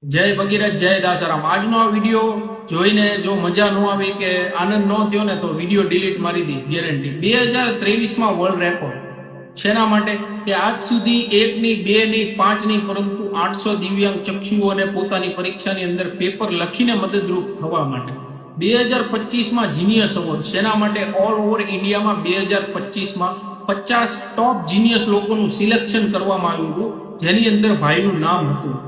જય ભગીરથ, જય દાસારામ। આજનો આ વિડીયો જોઈને જો મજા ન આવી કે આનંદ ન થયો ને તો વિડીયો ડિલીટ મારી દઈશ, ગેરંટી। 2023માં વર્લ્ડ રેકોર્ડ શેના માટે કે આજ સુધી 1 ની 2 ની 5 ની પરંતુ 800 દિવ્યાંગ ચક્ષુઓને પોતાની પરીક્ષાની અંદર પેપર લખીને મદદરૂપ થવા માટે 2025માં જીનિયસ એવોર્ડ શેના માટે ઓલ ઓવર ઇન્ડિયામાં 2025માં 50 ટોપ જીનિયસ લોકોનું સિલેક્શન કરવામાં આવ્યું હતું, જેની અંદર ભાઈનું નામ હતું।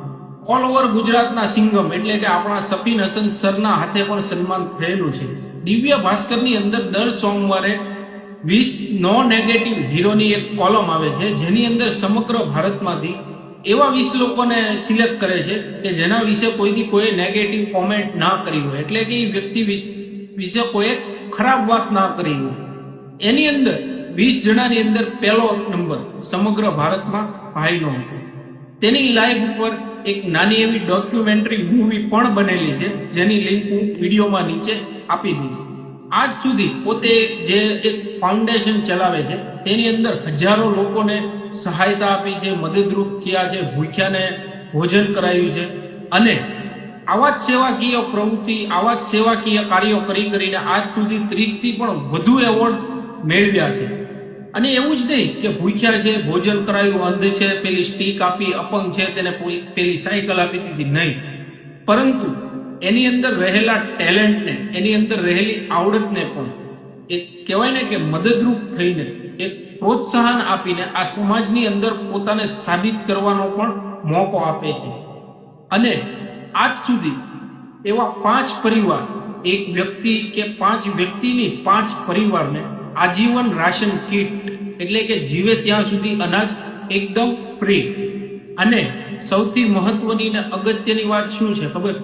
ઓલ ઓવર ગુજરાતના સિંગમ એટલે કે આપણા સફીન હસન સરના હાથે પણ સન્માન થયેલું છે। દિવ્ય ભાસ્કરની અંદર દર સોમવારે 20 નો નેગેટિવ હીરોની એક કોલમ આવે છે, જેની અંદર સમગ્ર ભારતમાંથી એવા 20 લોકોને સિલેક્ટ કરે છે કે જેના વિશે કોઈ નેગેટિવ કોમેન્ટ ના કરી હોય, એટલે કે એ વ્યક્તિ વિશે કોઈ ખરાબ વાત ના કરી હોય। એની અંદર 20 જણાની અંદર પહેલો નંબર સમગ્ર ભારતમાં ભાઈનો હતો। તેની લાઈવ ઉપર એક નાની એવી ડોક્યુમેન્ટરી મૂવી પણ બનેલી છે, જેની લિંક હું વિડીયોમાં નીચે આપી દઈશ। આજ સુધી પોતે જે એક ફાઉન્ડેશન ચલાવે છે તેની અંદર હજારો લોકોને સહાયતા આપી છે, મદદરૂપ થયા છે, ભૂખ્યાને ભોજન કરાયું છે અને આવા જ સેવાકીય પ્રવૃત્તિ, આવા જ સેવાકીય કાર્યો કરીને આજ સુધી 30 થી પણ વધુ એવોર્ડ મેળવ્યા છે। અને એવું જ નહીં કે ભૂખ્યા છે, ભોજન કરાયું, અંધ છે, પેલી સ્ટીક આપી, અપંગ છે તેને પેલી સાયકલ આપી દીધી, નહીં, પરંતુ એની અંદર રહેલા ટેલેન્ટને, એની અંદર રહેલી આવડતને પણ એક કહેવાય ને કે મદદરૂપ થઈને એક પ્રોત્સાહન આપીને આ સમાજની અંદર પોતાને સાબિત કરવાનો પણ મોકો આપે છે। અને આજ સુધી એવા 5 પરિવાર, એક વ્યક્તિ કે 5 વ્યક્તિની 5 પરિવારને આજીવન રાશન કીટ એટલે કે જીવે ત્યાં સુધી અનાજ એકદમ ફ્રી। અને સૌથી મહત્વની ને અગત્યની વાત શું છે ખબર?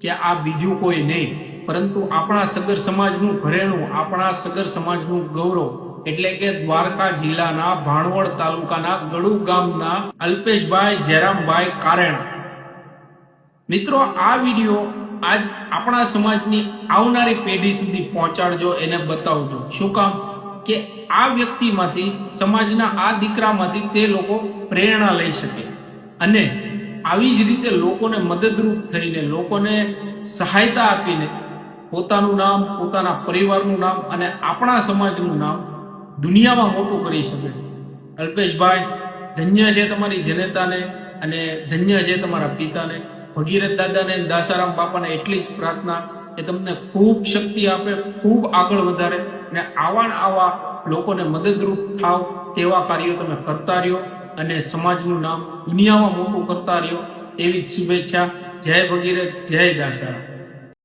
કે આ બીજું કોઈ નહીં પરંતુ આપણા સગર સમાજનું ઘરેણું, આપણા સગર સમાજનું ગૌરવ એટલે કે દ્વારકા જિલ્લાના ભાણવડ તાલુકાના ગળુ ગામના અલ્પેશભાઈ જયરામભાઈ કારેણા। મિત્રો, આ વિડીયો આજ આપણા સમાજની આવનારી પેઢી સુધી પહોંચાડજો, એને બતાવજો। શું કામ? કે આ વ્યક્તિમાંથી, સમાજના આ દીકરામાંથી તે લોકો પ્રેરણા લઈ શકે અને આવી જ રીતે લોકોને મદદરૂપ થઈને, લોકોને સહાયતા આપીને પોતાનું નામ, પોતાના પરિવારનું નામ અને આપણા સમાજનું નામ દુનિયામાં મોટું કરી શકે। અલ્પેશભાઈ, ધન્ય છે તમારી જનતાને અને ધન્ય છે તમારા પિતાને। ભગીરથ દાદાને, દાસારામ બાપાને એટલી જ પ્રાર્થના કે તમને ખૂબ શક્તિ આપે, ખૂબ આગળ વધારે અને આવા લોકોને મદદરૂપ થાવ તેવા કાર્યો તમે કરતા રહ્યો અને સમાજનું નામ દુનિયામાં મોટું કરતા રહ્યો, એવી જ શુભેચ્છા। જય ભગીરથ, જય દાસારામ।